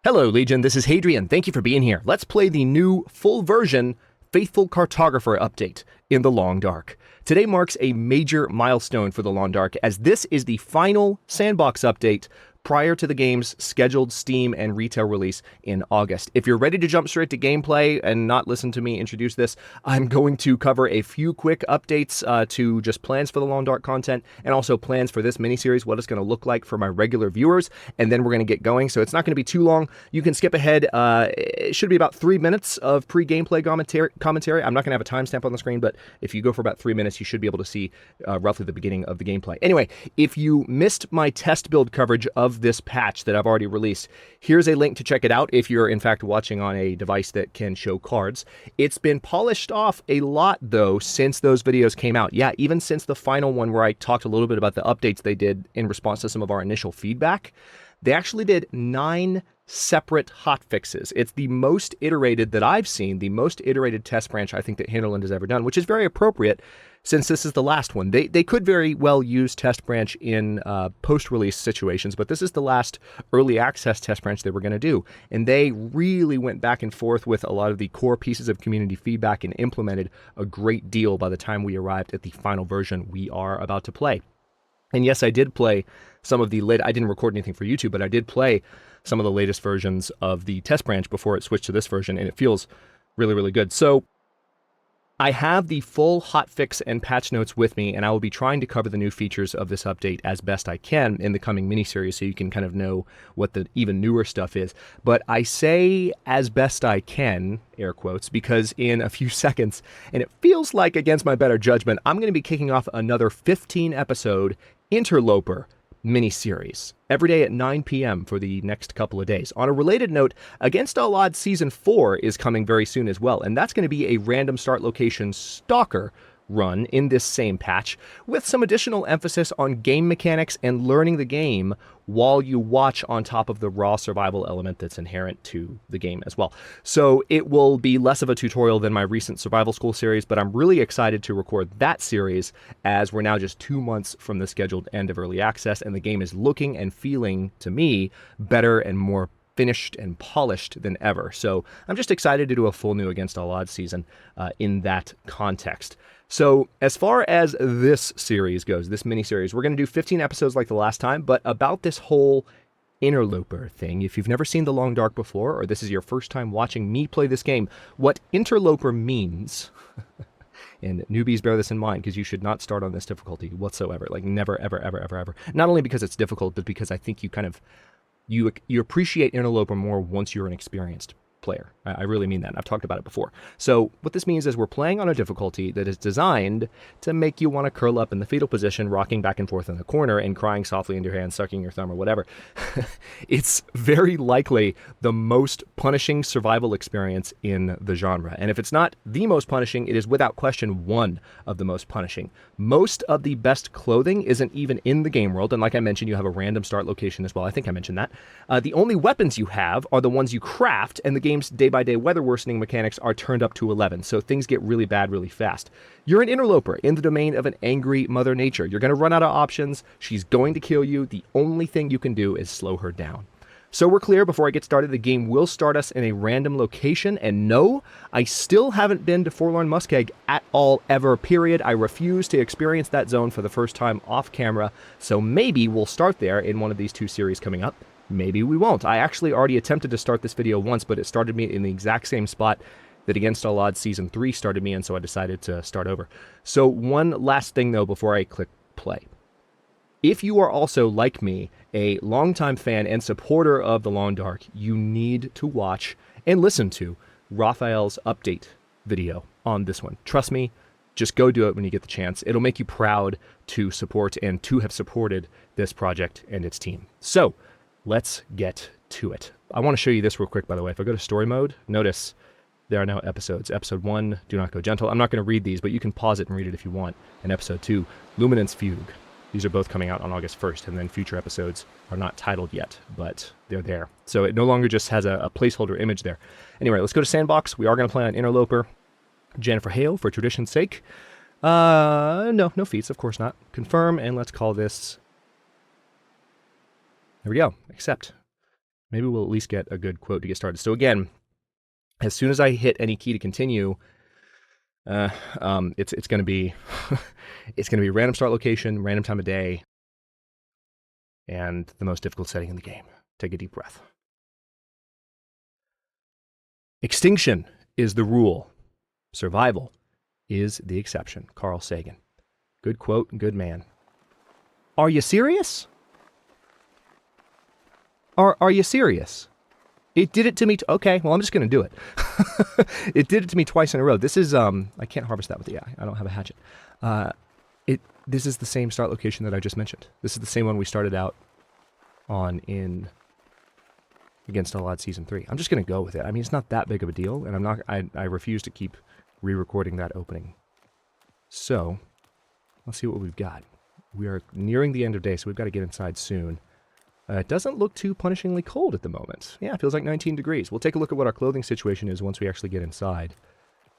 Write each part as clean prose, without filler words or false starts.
Hello, Legion. This is Hadrian. Thank you for being here. Let's play the new full version Faithful Cartographer update in the Long Dark. Today marks a major milestone for the Long Dark, as this is the final sandbox update prior to the game's scheduled Steam and retail release in August. If you're ready to jump straight to gameplay and not listen to me introduce this, I'm going to cover a few quick updates to just plans for the Long Dark content and also plans for this miniseries, what it's going to look like for my regular viewers, and then we're going to get going. So it's not going to be too long. You can skip ahead. It should be about 3 minutes of pre-gameplay commentary. I'm not going to have a timestamp on the screen, but if you go for about 3 minutes, you should be able to see roughly the beginning of the gameplay. Anyway, if you missed my test build coverage of this patch that I've already released, here's a link to check it out if you're in fact watching on a device that can show cards. It's been polished off a lot though since those videos came out. Yeah, even since the final one where I talked a little bit about the updates they did in response to some of our initial feedback. They actually did 9 separate hotfixes. It's the most iterated that I've seen, the most iterated test branch I think that Hinterland has ever done, which is very appropriate since this is the last one. They could very well use test branch in post-release situations, but this is the last early access test branch they were going to do. And they really went back and forth with a lot of the core pieces of community feedback and implemented a great deal by the time we arrived at the final version we are about to play. And yes, I did play some of the I didn't record anything for YouTube, but I did play some of the latest versions of the test branch before it switched to this version, and it feels really, really good. So I have the full hotfix and patch notes with me, and I will be trying to cover the new features of this update as best I can in the coming miniseries so you can kind of know what the even newer stuff is. But I say as best I can, air quotes, because in a few seconds, and it feels like against my better judgment, I'm going to be kicking off another 15-episode Interloper miniseries every day at 9 p.m. for the next couple of days. On a related note, Against All Odds Season 4 is coming very soon as well, and that's going to be a random start location stalker run in this same patch with some additional emphasis on game mechanics and learning the game while you watch, on top of the raw survival element that's inherent to the game as well. So it will be less of a tutorial than my recent survival school series, but I'm really excited to record that series as we're now just 2 months from the scheduled end of early access, and the game is looking and feeling, to me, better and more finished and polished than ever. So I'm just excited to do a full new Against All Odds season in that context. So as far as this series goes, this mini-series, we're going to do 15 episodes like the last time, but about this whole Interloper thing, if you've never seen The Long Dark before, or this is your first time watching me play this game, what Interloper means, and newbies bear this in mind, because you should not start on this difficulty whatsoever, like never, ever, ever, ever, ever. Not only because it's difficult, but because I think you kind of, you appreciate Interloper more once you're an experienced player. I really mean that. I've talked about it before. So what this means is we're playing on a difficulty that is designed to make you want to curl up in the fetal position, rocking back and forth in the corner and crying softly into your hand, sucking your thumb or whatever. It's very likely the most punishing survival experience in the genre. And if it's not the most punishing, it is without question one of the most punishing. Most of the best clothing isn't even in the game world. And like I mentioned, you have a random start location as well. I think I mentioned that. The only weapons you have are the ones you craft, and the game's day-by-day weather worsening mechanics are turned up to 11, so things get really bad really fast. You're an interloper in the domain of an angry Mother Nature. You're going to run out of options. She's going to kill you. The only thing you can do is slow her down. So we're clear, before I get started, the game will start us in a random location, and no, I still haven't been to Forlorn Muskeg at all, ever, period. I refuse to experience that zone for the first time off camera, so maybe we'll start there in one of these 2 series coming up. Maybe we won't. I actually already attempted to start this video once, but it started me in the exact same spot that Against All Odds Season 3 started me in, so I decided to start over. So one last thing, though, before I click play. If you are also, like me, a longtime fan and supporter of The Long Dark, you need to watch and listen to Raphael's update video on this one. Trust me, just go do it when you get the chance. It'll make you proud to support and to have supported this project and its team. So let's get to it. I want to show you this real quick, by the way. If I go to story mode, notice there are now episodes. Episode 1, Do Not Go Gentle. I'm not going to read these, but you can pause it and read it if you want. And episode 2, Luminance Fugue. These are both coming out on August 1st, and then future episodes are not titled yet, but they're there. So it no longer just has a placeholder image there. Anyway, let's go to Sandbox. We are going to play on Interloper. Jennifer Hale, for tradition's sake. No feats, of course not. Confirm, and let's call this... There we go. Accept. Maybe we'll at least get a good quote to get started. So again, as soon as I hit any key to continue, it's going to be it's going to be random start location, random time of day, and the most difficult setting in the game. Take a deep breath. Extinction is the rule. Survival is the exception. Carl Sagan. Good quote, good man. Are you serious? Are you serious? It did it to me. Okay, well, I'm just going to do it. It did it to me twice in a row. This is, I can't harvest that with the eye. I don't have a hatchet. This is the same start location that I just mentioned. This is the same one we started out on in Against All Odds Season 3. I'm just going to go with it. I mean, it's not that big of a deal, and I refuse to keep re-recording that opening. So, let's see what we've got. We are nearing the end of day, so we've got to get inside soon. It doesn't look too punishingly cold at the moment. Yeah, it feels like 19 degrees. We'll take a look at what our clothing situation is once we actually get inside.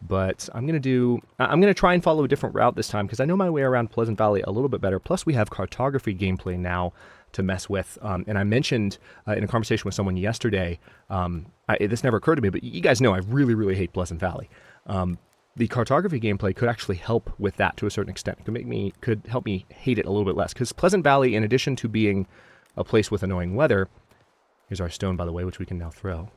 But I'm going to try and follow a different route this time because I know my way around Pleasant Valley a little bit better. Plus, we have cartography gameplay now to mess with. And I mentioned in a conversation with someone yesterday, this never occurred to me, but you guys know I really, really hate Pleasant Valley. The cartography gameplay could actually help with that to a certain extent. It could help me hate it a little bit less. Because Pleasant Valley, in addition to being a place with annoying weather, here's our stone, by the way, which we can now throw.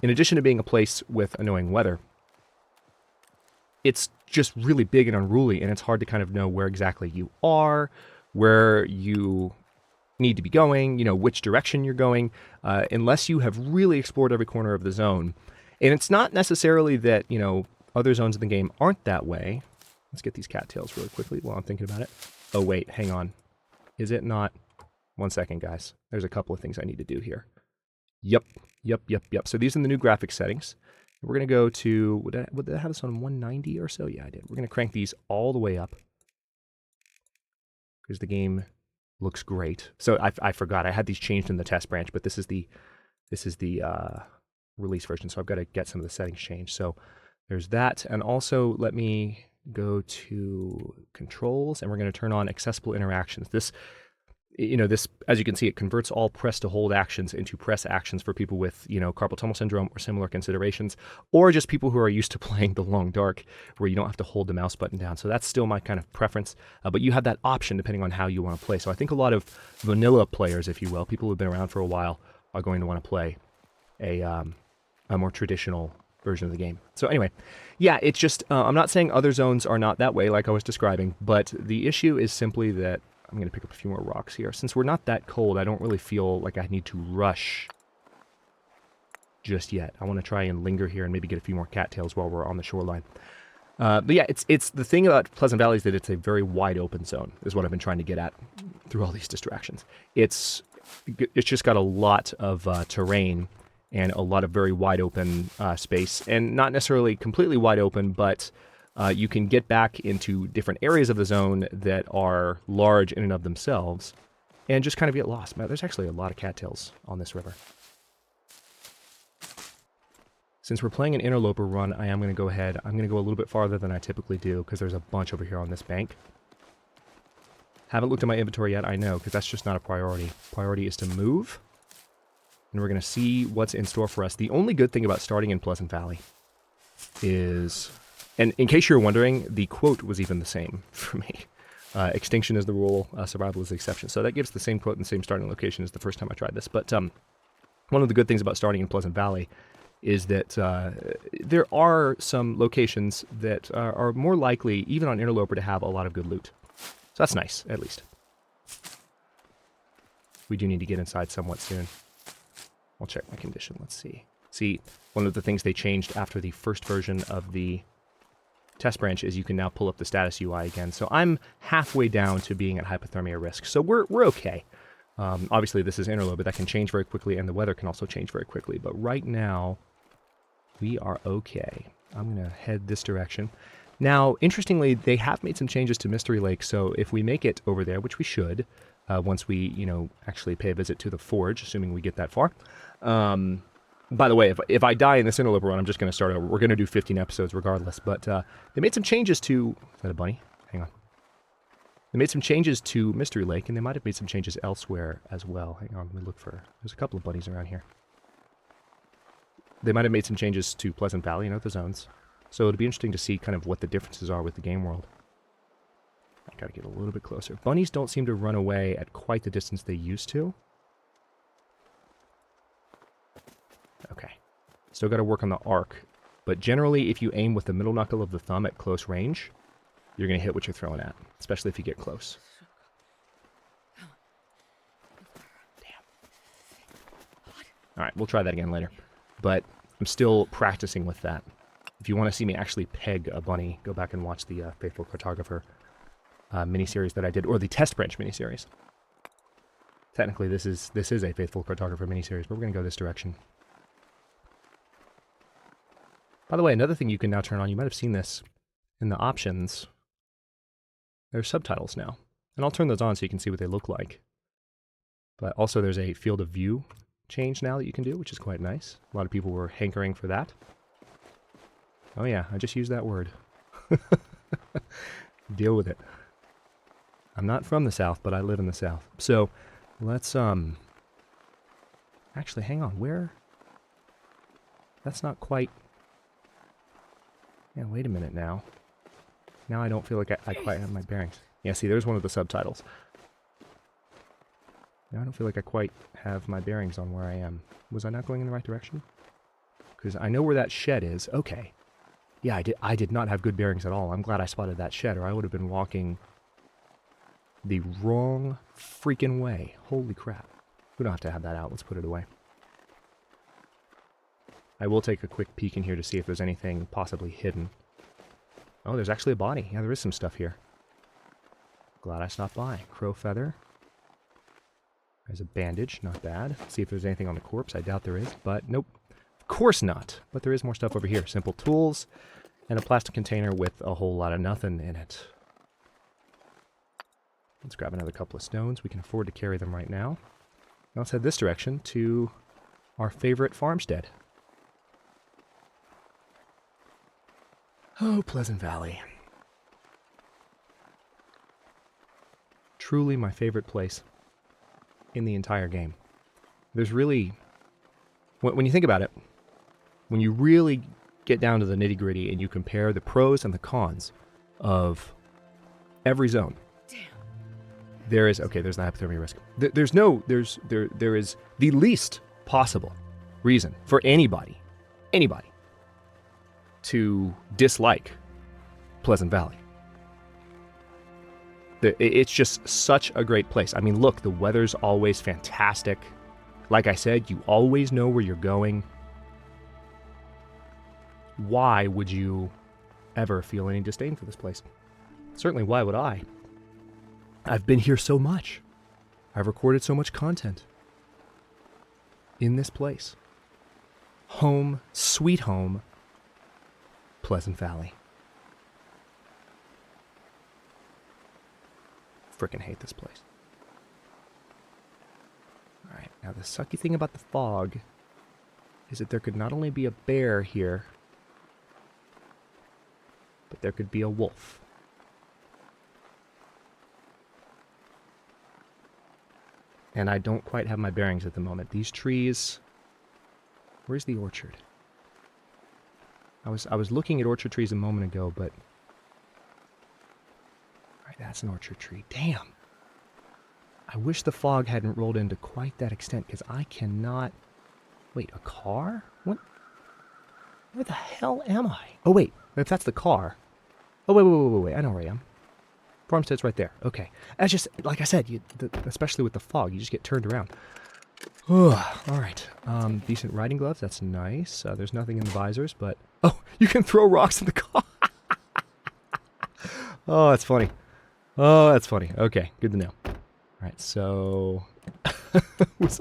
In addition to being a place with annoying weather, it's just really big and unruly, and it's hard to kind of know where exactly you are, where you need to be going, which direction you're going, unless you have really explored every corner of the zone. And it's not necessarily that, other zones in the game aren't that way. Let's get these cattails really quickly while I'm thinking about it. Oh, wait, hang on. Is it not? 1 second, guys. There's a couple of things I need to do here. Yep. So these are the new graphics settings. We're going to go to, did I have this on 190 or so? Yeah, I did. We're going to crank these all the way up because the game looks great. So I forgot. I had these changed in the test branch, but this is the release version. So I've got to get some of the settings changed. So there's that. And also let me go to controls, and we're going to turn on accessible interactions. This, as you can see, it converts all press to hold actions into press actions for people with, carpal tunnel syndrome or similar considerations, or just people who are used to playing the long dark where you don't have to hold the mouse button down. So that's still my kind of preference, but you have that option depending on how you want to play. So I think a lot of vanilla players, if you will, people who've been around for a while, are going to want to play a more traditional version of the game. So anyway, yeah, it's just, I'm not saying other zones are not that way like I was describing, but the issue is simply that I'm going to pick up a few more rocks here. Since we're not that cold, I don't really feel like I need to rush just yet. I want to try and linger here and maybe get a few more cattails while we're on the shoreline. But yeah, it's the thing about Pleasant Valley is that it's a very wide open zone, is what I've been trying to get at through all these distractions. It's just got a lot of terrain and a lot of very wide open space, and not necessarily completely wide open, but you can get back into different areas of the zone that are large in and of themselves and just kind of get lost. Man, there's actually a lot of cattails on this river. Since we're playing an Interloper run, I am going to go ahead. I'm going to go a little bit farther than I typically do because there's a bunch over here on this bank. Haven't looked at my inventory yet, I know, because that's just not a priority. Priority is to move, and we're going to see what's in store for us. The only good thing about starting in Pleasant Valley is, and in case you're wondering, the quote was even the same for me. Extinction is the rule, survival is the exception. So that gives the same quote and the same starting location as the first time I tried this. But one of the good things about starting in Pleasant Valley is that there are some locations that are more likely, even on Interloper, to have a lot of good loot. So that's nice, at least. We do need to get inside somewhat soon. I'll check my condition. Let's see. See, one of the things they changed after the first version of the test branch is you can now pull up the status UI again. So I'm halfway down to being at hypothermia risk. So we're okay. Obviously, this is Interloper, but that can change very quickly, and the weather can also change very quickly. But right now, we are okay. I'm going to head this direction. Now, interestingly, they have made some changes to Mystery Lake, so if we make it over there, which we should, once we, actually pay a visit to the Forge, assuming we get that far. By the way, if I die in this Interloper run, I'm just going to start over. We're going to do 15 episodes regardless, but they made some changes to... Is that a bunny? Hang on. They made some changes to Mystery Lake, and they might have made some changes elsewhere as well. Hang on, let me look for... There's a couple of bunnies around here. They might have made some changes to Pleasant Valley and other zones. So it'll be interesting to see kind of what the differences are with the game world. I gotta get a little bit closer. Bunnies don't seem to run away at quite the distance they used to. Okay. Still gotta work on the arc. But generally, if you aim with the middle knuckle of the thumb at close range, you're gonna hit what you're throwing at. Especially if you get close. Alright, we'll try that again later. But I'm still practicing with that. If you want to see me actually peg a bunny, go back and watch the Faithful Cartographer miniseries that I did, or the Test Branch miniseries. Technically, this is a Faithful Cartographer miniseries, but we're going to go this direction. By the way, another thing you can now turn on, you might have seen this in the options. There's subtitles now. And I'll turn those on so you can see what they look like. But also there's a field of view change now that you can do, which is quite nice. A lot of people were hankering for that. Oh yeah, I just used that word. Deal with it. I'm not from the South, but I live in the South. So, let's, actually, hang on, where? That's not quite... Yeah, wait a minute now. Now I don't feel like I quite have my bearings. Yeah, see, there's one of the subtitles. Now I don't feel like I quite have my bearings on where I am. Was I not going in the right direction? Because I know where that shed is. Okay. Yeah, I did not have good bearings at all. I'm glad I spotted that shed, or I would have been walking the wrong freaking way. Holy crap. We don't have to have that out. Let's put it away. I will take a quick peek in here to see if there's anything possibly hidden. Oh, there's actually a body. Yeah, there is some stuff here. Glad I stopped by. Crow feather. There's a bandage. Not bad. Let's see if there's anything on the corpse. I doubt there is, but nope. Of course not. But there is more stuff over here. Simple tools and a plastic container with a whole lot of nothing in it. Let's grab another couple of stones. We can afford to carry them right now. Now let's head this direction to our favorite farmstead. Oh, Pleasant Valley. Truly my favorite place in the entire game. There's really... When you think about it, when you really get down to the nitty-gritty and you compare the pros and the cons of every zone, there is... Okay, there's the hypothermia risk. There is the least possible reason for anybody to dislike Pleasant Valley. It's just such a great place. I mean, look, the weather's always fantastic. Like I said, you always know where you're going. Why would you ever feel any disdain for this place? Certainly, why would I? I've been here so much. I've recorded so much content in this place. Home, sweet home, Pleasant Valley. Frickin' hate this place. Alright, now the sucky thing about the fog is that there could not only be a bear here, but there could be a wolf. And I don't quite have my bearings at the moment. These trees... Where's the orchard? I was looking at orchard trees a moment ago, but... Alright, that's an orchard tree. Damn! I wish the fog hadn't rolled in to quite that extent, because I cannot... Wait, a car? What? Where the hell am I? Oh, wait. If that's the car... Oh, wait. I know where I am. Farmstead's right there. Okay. That's just, like I said, especially with the fog, you just get turned around. Alright. Decent riding gloves. That's nice. There's nothing in the visors, but... Oh, you can throw rocks in the car! Oh, that's funny. Oh, that's funny. Okay, good to know. Alright, so...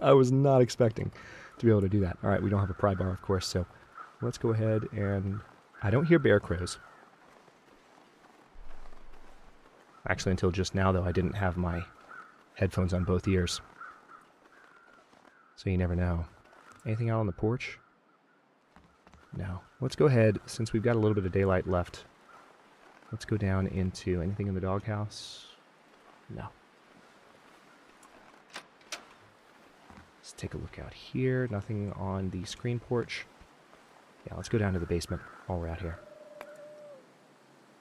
I was not expecting to be able to do that. Alright, we don't have a pry bar, of course, so let's go ahead and... I don't hear bear crows. Actually, until just now, though, I didn't have my headphones on both ears. So you never know. Anything out on the porch? No. Let's go ahead, since we've got a little bit of daylight left. Let's go down into anything in the doghouse. No. Let's take a look out here. Nothing on the screen porch. Yeah, let's go down to the basement while we're out here.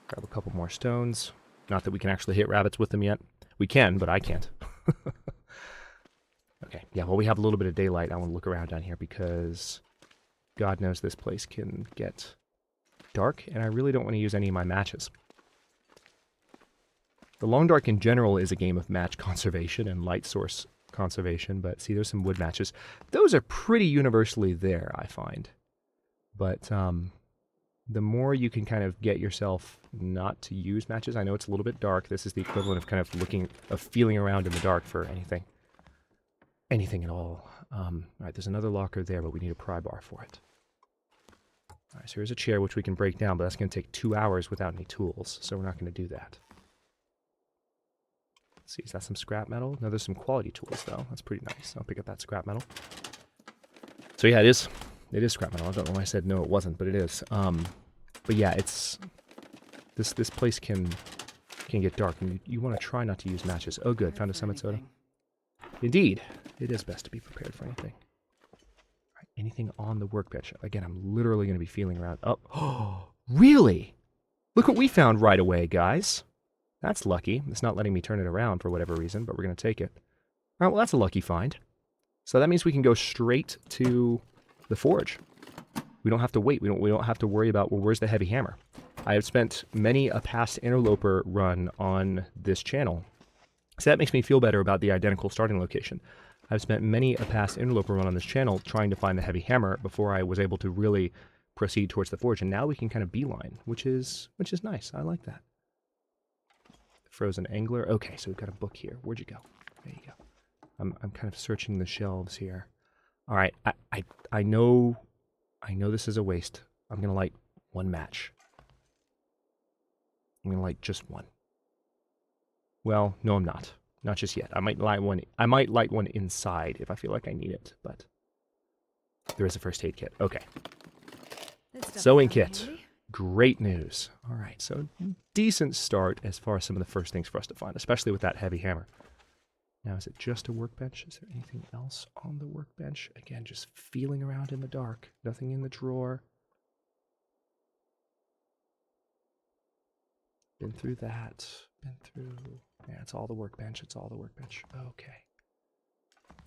Grab a couple more stones. Not that we can actually hit rabbits with them yet. We can, but I can't. Okay, yeah, well, we have a little bit of daylight. I want to look around down here because God knows this place can get dark, and I really don't want to use any of my matches. The Long Dark in general is a game of match conservation and light source conservation, but see, there's some wood matches. Those are pretty universally there, I find. But the more you can kind of get yourself not to use matches, I know it's a little bit dark. This is the equivalent of kind of feeling around in the dark for anything. Anything at all. All right, there's another locker there, but we need a pry bar for it. All right, so here's a chair which we can break down, but that's going to take 2 hours without any tools, so we're not going to do that. Let's see, is that some scrap metal? No, there's some quality tools, though. That's pretty nice. I'll pick up that scrap metal. So yeah, it is scrap metal. I don't know why I said no, it wasn't, but it is. But yeah, it's... This place can get dark, and you want to try not to use matches. Oh, good. Found a summit soda. Indeed. It is best to be prepared for anything. All right, anything on the workbench? Again, I'm literally going to be feeling around. Oh, really? Look what we found right away, guys. That's lucky. It's not letting me turn it around for whatever reason, but we're going to take it. All right, well, that's a lucky find. So that means we can go straight to the forge. We don't have to wait. We don't have to worry about, well, where's the heavy hammer? I have spent many a past Interloper run on this channel, so that makes me feel better about the identical starting location. I've spent many a past Interloper run on this channel trying to find the heavy hammer before I was able to really proceed towards the forge, and now we can kind of beeline, which is nice. I like that. Frozen angler. Okay, so we've got a book here. Where'd you go? There you go. I'm kind of searching the shelves here. All right, I know this is a waste. I'm gonna light one match. I'm gonna light just one. Well, no, I'm not. Not just yet. I might light one inside if I feel like I need it, but there is a first aid kit. Okay. Sewing kit. Great news. All right, so decent start as far as some of the first things for us to find, especially with that heavy hammer. Now, is it just a workbench? Is there anything else on the workbench? Again, just feeling around in the dark. Nothing in the drawer. Been through that. Been through... Yeah, it's all the workbench. It's all the workbench. Okay.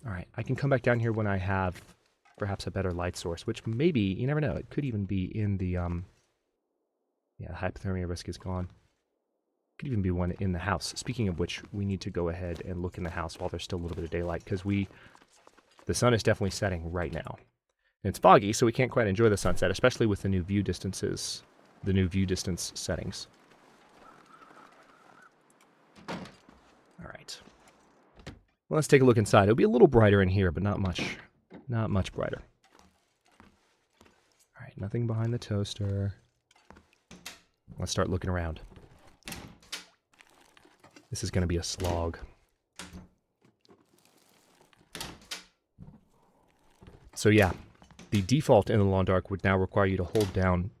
All right, I can come back down here when I have perhaps a better light source, which maybe, you never know, it could even be in the... Yeah, hypothermia risk is gone. Could even be one in the house. Speaking of which, we need to go ahead and look in the house while there's still a little bit of daylight, because the sun is definitely setting right now. And it's foggy, so we can't quite enjoy the sunset, especially with the new view distances, the new view distance settings. All right. Well, let's take a look inside. It'll be a little brighter in here, but not much. Not much brighter. All right, nothing behind the toaster. Let's start looking around. This is going to be a slog. So yeah, the default in the Long Dark would now require you to hold down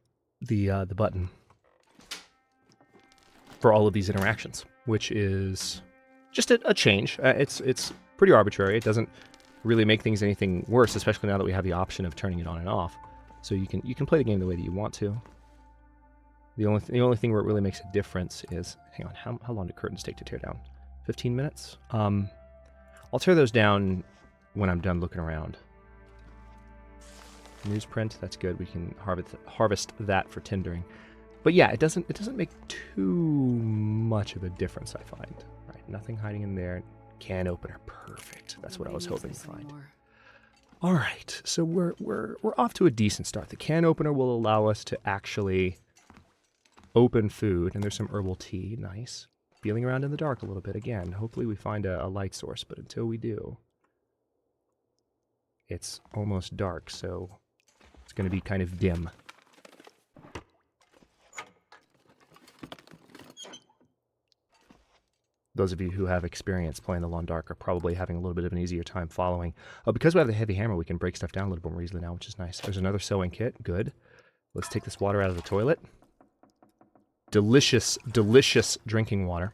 the button for all of these interactions, which is just a change. It's pretty arbitrary. It doesn't really make things anything worse, especially now that we have the option of turning it on and off. So you can play the game the way that you want to. The only thing where it really makes a difference is, hang on, how long do curtains take to tear down? 15 minutes? I'll tear those down when I'm done looking around. Newsprint, that's good. We can harvest that for tindering. But yeah, it doesn't make too much of a difference, I find. Right, nothing hiding in there. Can opener, perfect. That's what I was hoping to find. All right, so we're off to a decent start. The can opener will allow us to actually open food, and there's some herbal tea. Nice. Feeling around in the dark a little bit again. Hopefully we find a light source, but until we do, it's almost dark, so it's going to be kind of dim. Those of you who have experience playing the Long Dark are probably having a little bit of an easier time following. Because we have the heavy hammer, we can break stuff down a little bit more easily now, which is nice. There's another sewing kit. Good. Let's take this water out of the toilet. Delicious, delicious drinking water.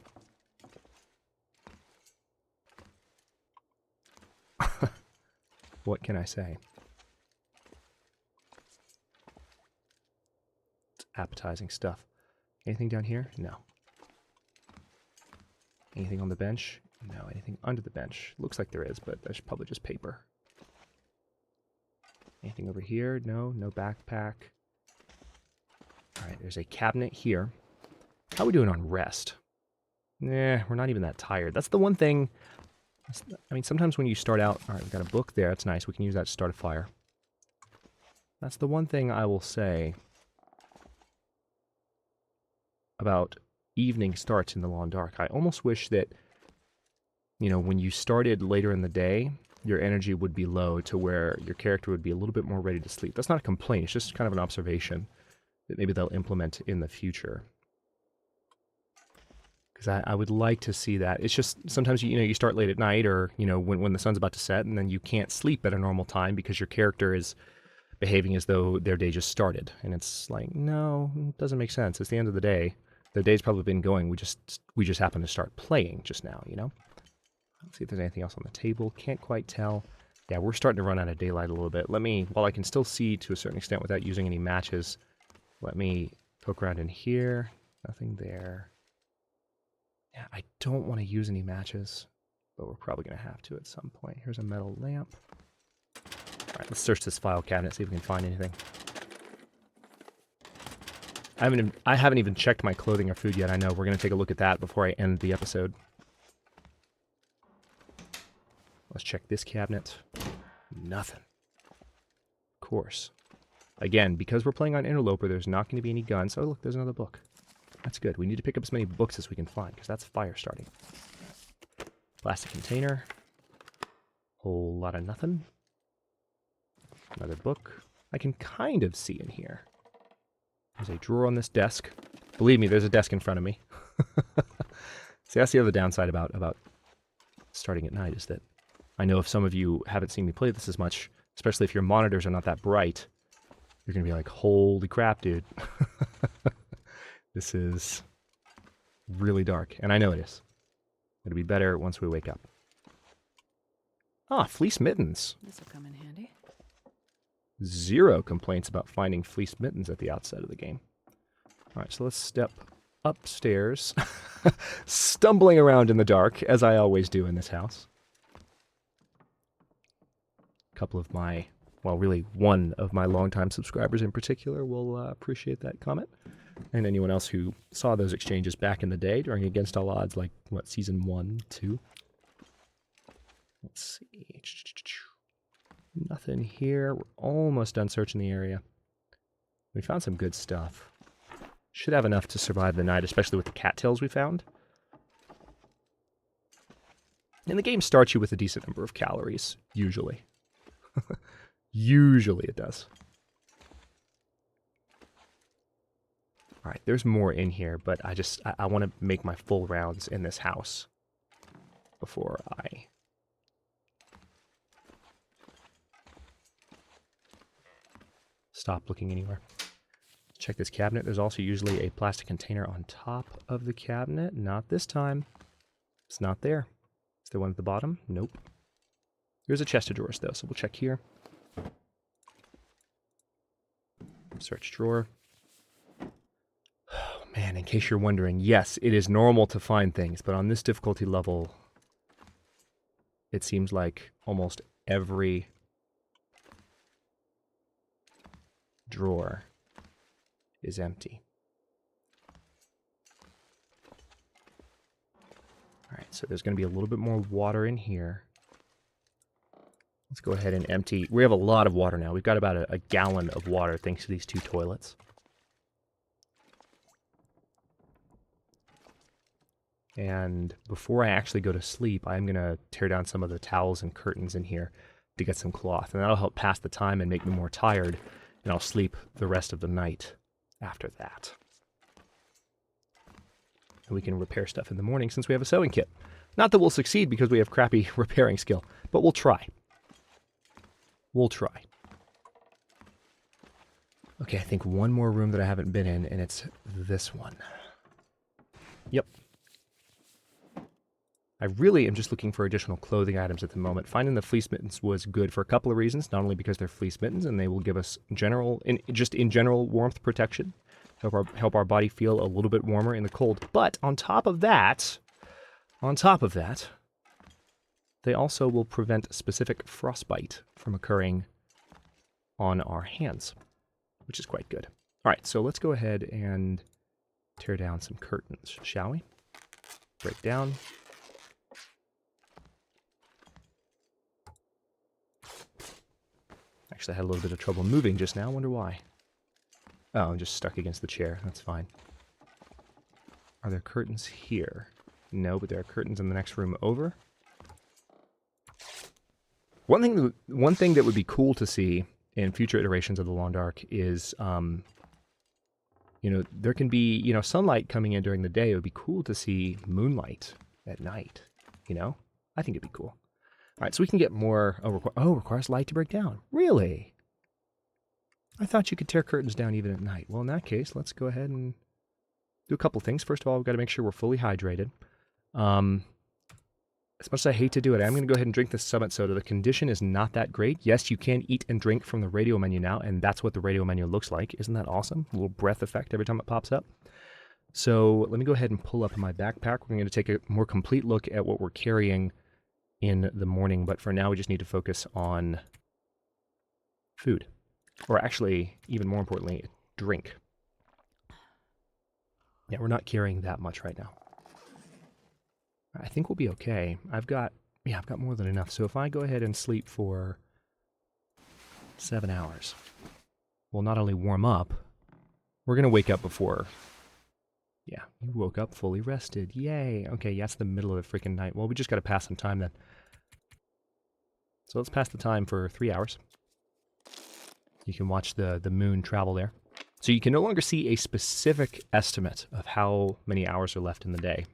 What can I say? It's appetizing stuff. Anything down here? No. Anything on the bench? No. Anything under the bench? Looks like there is, but that's probably just paper. Anything over here? No. No backpack. Alright, there's a cabinet here. How are we doing on rest? Nah, we're not even that tired. That's the one thing. I mean, sometimes when you start out... Alright, we've got a book there. That's nice. We can use that to start a fire. That's the one thing I will say about evening starts in the Long Dark. I almost wish that, you know, when you started later in the day, your energy would be low to where your character would be a little bit more ready to sleep. That's not a complaint. It's just kind of an observation that maybe they'll implement in the future. Because I would like to see that. It's just sometimes, you know, you start late at night or, you know, when the sun's about to set, and then you can't sleep at a normal time because your character is behaving as though their day just started. And it's like, no, it doesn't make sense. It's the end of the day. Their day's probably been going. We just happen to start playing just now, you know? Let's see if there's anything else on the table. Can't quite tell. Yeah, we're starting to run out of daylight a little bit. Let me, while I can still see to a certain extent without using any matches, let me poke around in here. Nothing there. Yeah, I don't want to use any matches, but we're probably going to have to at some point. Here's a metal lamp. All right, let's search this file cabinet, see if we can find anything. I haven't even checked my clothing or food yet. I know. We're going to take a look at that before I end the episode. Let's check this cabinet. Nothing. Of course. Again, because we're playing on Interloper, there's not going to be any guns. Oh, look, there's another book. That's good. We need to pick up as many books as we can find, because that's fire starting. Plastic container. Whole lot of nothing. Another book. I can kind of see in here. There's a drawer on this desk. Believe me, there's a desk in front of me. See, that's the other downside about starting at night, is that I know if some of you haven't seen me play this as much, especially if your monitors are not that bright, you're going to be like, holy crap, dude. This is really dark. And I know it is. It'll be better once we wake up. Ah, fleece mittens. This will come in handy. 0 complaints about finding fleece mittens at the outset of the game. All right, so let's step upstairs, stumbling around in the dark, as I always do in this house. A couple of my, well, really one of my longtime subscribers in particular will appreciate that comment. And anyone else who saw those exchanges back in the day during Against All Odds, like, what, Season 1, 2? Let's see. Nothing here. We're almost done searching the area. We found some good stuff. Should have enough to survive the night, especially with the cattails we found. And the game starts you with a decent number of calories, usually. Usually it does. All right, there's more in here, but I want to make my full rounds in this house before I stop looking anywhere. Check this cabinet. There's also usually a plastic container on top of the cabinet. Not this time. It's not there. Is there one at the bottom? Nope. There's a chest of drawers, though, so we'll check here. Search drawer. Oh, man, in case you're wondering, yes, it is normal to find things, but on this difficulty level, it seems like almost every drawer is empty. All right, so there's going to be a little bit more water in here. Let's go ahead and empty. We have a lot of water now. We've got about a gallon of water thanks to these 2 toilets. And before I actually go to sleep, I'm going to tear down some of the towels and curtains in here to get some cloth. And that'll help pass the time and make me more tired. And I'll sleep the rest of the night after that. And we can repair stuff in the morning since we have a sewing kit. Not that we'll succeed because we have crappy repairing skill, but we'll try. We'll try. Okay, I think one more room that I haven't been in, and it's this one. Yep. I really am just looking for additional clothing items at the moment. Finding the fleece mittens was good for a couple of reasons, not only because they're fleece mittens and they will give us in general warmth protection, help our body feel a little bit warmer in the cold, but on top of that, they also will prevent specific frostbite from occurring on our hands, which is quite good. All right, so let's go ahead and tear down some curtains, shall we? Break down. Actually, I had a little bit of trouble moving just now. I wonder why. Oh, I'm just stuck against the chair. That's fine. Are there curtains here? No, but there are curtains in the next room over. One thing that would be cool to see in future iterations of the Long Dark is, there can be, sunlight coming in during the day. It would be cool to see moonlight at night, I think it'd be cool. All right, so we can get more... requires light to break down. Really? I thought you could tear curtains down even at night. Well, in that case, let's go ahead and do a couple things. First of all, we've got to make sure we're fully hydrated. As much as I hate to do it, I'm going to go ahead and drink this Summit Soda. The condition is not that great. Yes, you can eat and drink from the radio menu now, and that's what the radio menu looks like. Isn't that awesome? A little breath effect every time it pops up. So let me go ahead and pull up my backpack. We're going to take a more complete look at what we're carrying in the morning, but for now we just need to focus on food. Or actually, even more importantly, drink. Yeah, we're not carrying that much right now. I think we'll be okay. I've got more than enough. So if I go ahead and sleep for 7 hours, we'll not only warm up, we're going to wake up before... Yeah, you woke up fully rested. Yay. Okay, yeah, it's the middle of the freaking night. Well, we just got to pass some time then. So let's pass the time for 3 hours. You can watch the moon travel there. So you can no longer see a specific estimate of how many hours are left in the day.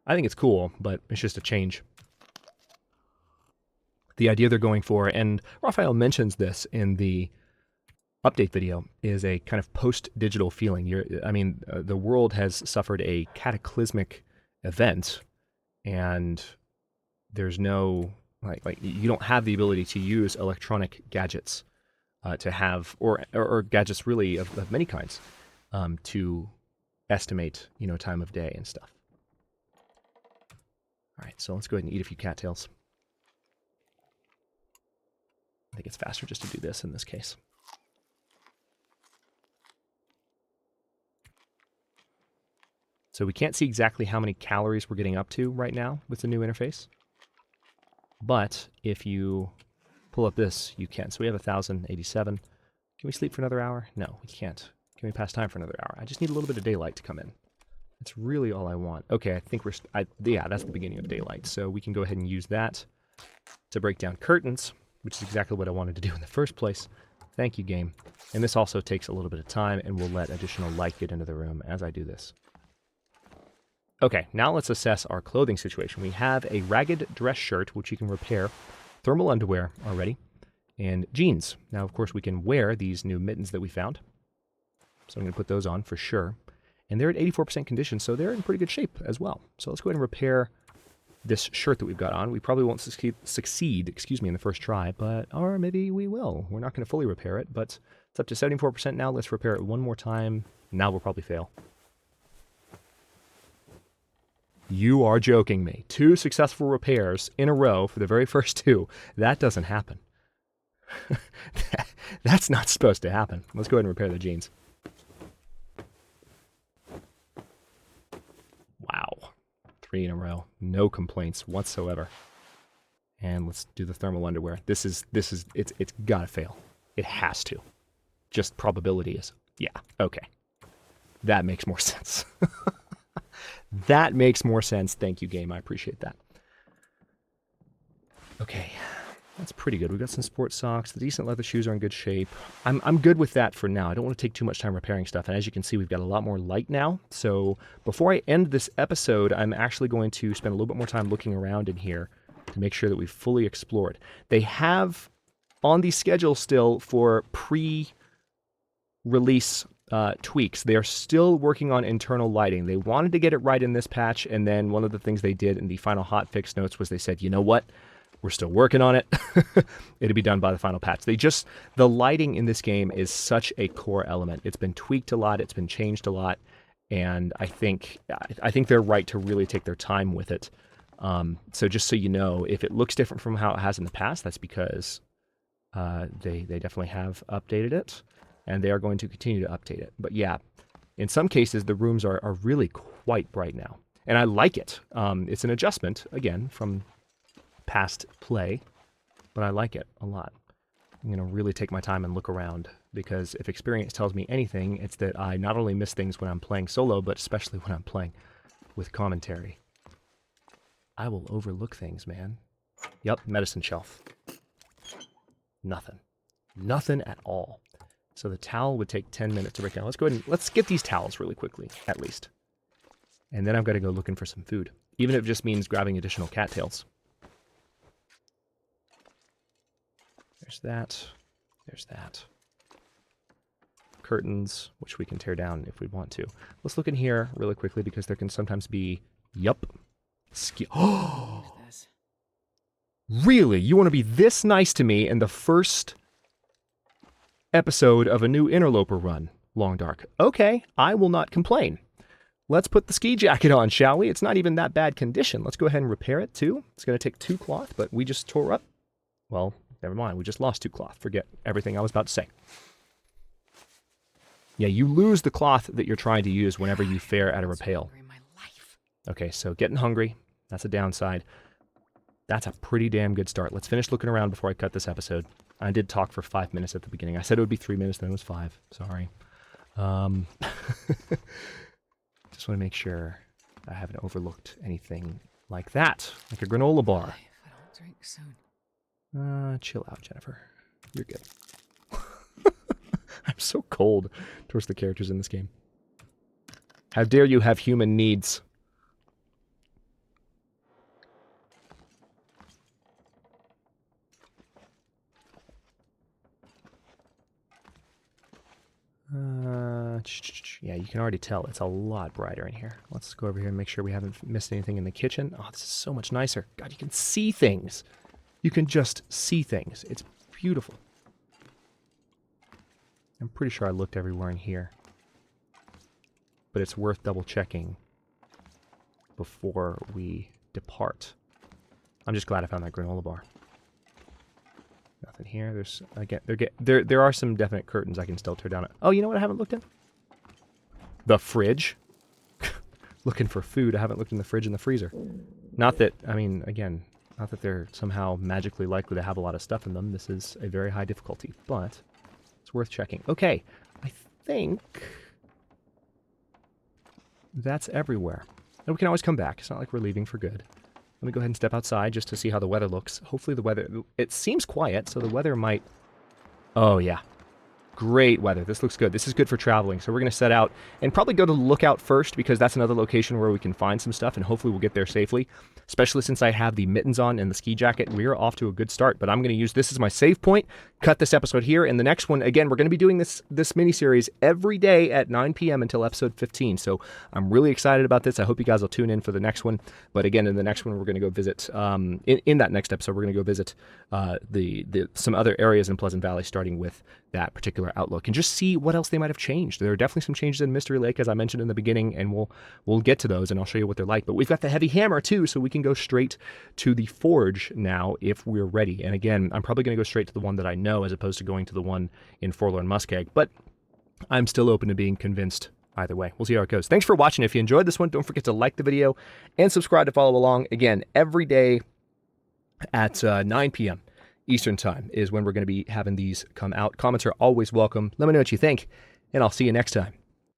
I think it's cool, but it's just a change. The idea they're going for, and Raphael mentions this in the update video, is a kind of post-digital feeling. The world has suffered a cataclysmic event, and there's no, you don't have the ability to use electronic gadgets to have, or gadgets really of many kinds, to estimate, time of day and stuff. All right, so let's go ahead and eat a few cattails. I think it's faster just to do this in this case. So we can't see exactly how many calories we're getting up to right now with the new interface. But if you pull up this, you can. So we have 1,087. Can we sleep for another hour? No, we can't. Can we pass time for another hour? I just need a little bit of daylight to come in. That's really all I want. Okay, I think that's the beginning of daylight. So we can go ahead and use that to break down curtains, which is exactly what I wanted to do in the first place. Thank you, game. And this also takes a little bit of time, and we'll let additional light get into the room as I do this. Okay, now let's assess our clothing situation. We have a ragged dress shirt, which you can repair, thermal underwear already, and jeans. Now, of course, we can wear these new mittens that we found. So I'm going to put those on for sure. And they're at 84% condition, so they're in pretty good shape as well. So let's go ahead and repair this shirt that we've got on. We probably won't succeed in the first try, or maybe we will. We're not going to fully repair it, but it's up to 74% now. Let's repair it one more time. Now we'll probably fail. You are joking me. 2 successful repairs in a row for the very first 2. That doesn't happen. That's not supposed to happen. Let's go ahead and repair the jeans. Wow. 3 in a row. No complaints whatsoever. And let's do the thermal underwear. It's gotta fail. It has to. Just probability is, yeah, okay. That makes more sense. That makes more sense. Thank you, game. I appreciate that. Okay, that's pretty good. We've got some sports socks. The decent leather shoes are in good shape. I'm good with that for now. I don't want to take too much time repairing stuff. And as you can see, we've got a lot more light now. So before I end this episode, I'm actually going to spend a little bit more time looking around in here to make sure that we've fully explored. They have on the schedule still for pre-release tweaks. They are still working on internal lighting. They wanted to get it right in this patch, and then one of the things they did in the final hotfix notes was they said, you know what? We're still working on it. It'll be done by the final patch. The lighting in this game is such a core element. It's been tweaked a lot. It's been changed a lot. And I think they're right to really take their time with it. So just so you know, if it looks different from how it has in the past, that's because they definitely have updated it, and they are going to continue to update it. But yeah, in some cases, the rooms are really quite bright now. And I like it. It's an adjustment, again, from past play, but I like it a lot. I'm going to really take my time and look around, because if experience tells me anything, it's that I not only miss things when I'm playing solo, but especially when I'm playing with commentary. I will overlook things, man. Yep, medicine shelf. Nothing. Nothing at all. So the towel would take 10 minutes to break down. Let's go ahead and let's get these towels really quickly, at least. And then I've got to go looking for some food, even if it just means grabbing additional cattails. There's that. There's that. Curtains, which we can tear down if we want to. Let's look in here really quickly, because there can sometimes be... Yup. Oh! Really? You want to be this nice to me in the first episode of a new Interloper run, Long Dark? Okay, I will not complain. Let's put the ski jacket on, shall we? It's not even that bad condition. Let's go ahead and repair it, too. It's going to take 2 cloth, but we just tore up... Well... Never mind, we just lost 2 cloth. Forget everything I was about to say. Yeah, you lose the cloth that you're trying to use whenever you fare at a rappel. Okay, so getting hungry. That's a downside. That's a pretty damn good start. Let's finish looking around before I cut this episode. I did talk for 5 minutes at the beginning. I said it would be 3 minutes, then it was 5. Sorry. Just want to make sure I haven't overlooked anything like that. Like a granola bar. I don't drink soon. Chill out, Jennifer. You're good. I'm so cold towards the characters in this game. How dare you have human needs? Yeah, you can already tell it's a lot brighter in here. Let's go over here and make sure we haven't missed anything in the kitchen. Oh, this is so much nicer. God, you can see things. You can just see things. It's beautiful. I'm pretty sure I looked everywhere in here. But it's worth double checking before we depart. I'm just glad I found that granola bar. Nothing here. There's again there are some definite curtains I can still tear down. Oh, you know what I haven't looked in? The fridge. Looking for food. I haven't looked in the fridge and the freezer. Not that, I mean, again, not that they're somehow magically likely to have a lot of stuff in them. This is a very high difficulty, but it's worth checking. Okay, I think that's everywhere. And we can always come back. It's not like we're leaving for good. Let me go ahead and step outside just to see how the weather looks. Hopefully the weather... It seems quiet, so the weather might... Oh, yeah. Great weather. This looks good. This is good for traveling. So we're going to set out and probably go to the lookout first, because that's another location where we can find some stuff, and hopefully we'll get there safely. Especially since I have the mittens on and the ski jacket. We are off to a good start, but I'm going to use this as my save point, cut this episode here, and the next one, again, we're going to be doing this mini-series every day at 9 p.m. until episode 15. So I'm really excited about this. I hope you guys will tune in for the next one. But again, in the next one, we're going to go visit, in that next episode, we're going to go visit some other areas in Pleasant Valley, starting with that particular outlook, and just see what else they might have changed. There are definitely some changes in Mystery Lake, as I mentioned in the beginning, and we'll get to those, and I'll show you what they're like. But we've got the heavy hammer too, so we can go straight to the forge now if we're ready. And again, I'm probably going to go straight to the one that I know, as opposed to going to the one in Forlorn Muskeg, but I'm still open to being convinced either way. We'll see how it goes. Thanks for watching. If you enjoyed this one, don't forget to like the video and subscribe to follow along. Again, every day at 9 p.m. Eastern Time is when we're going to be having these come out. Comments are always welcome. Let me know what you think, and I'll see you next time.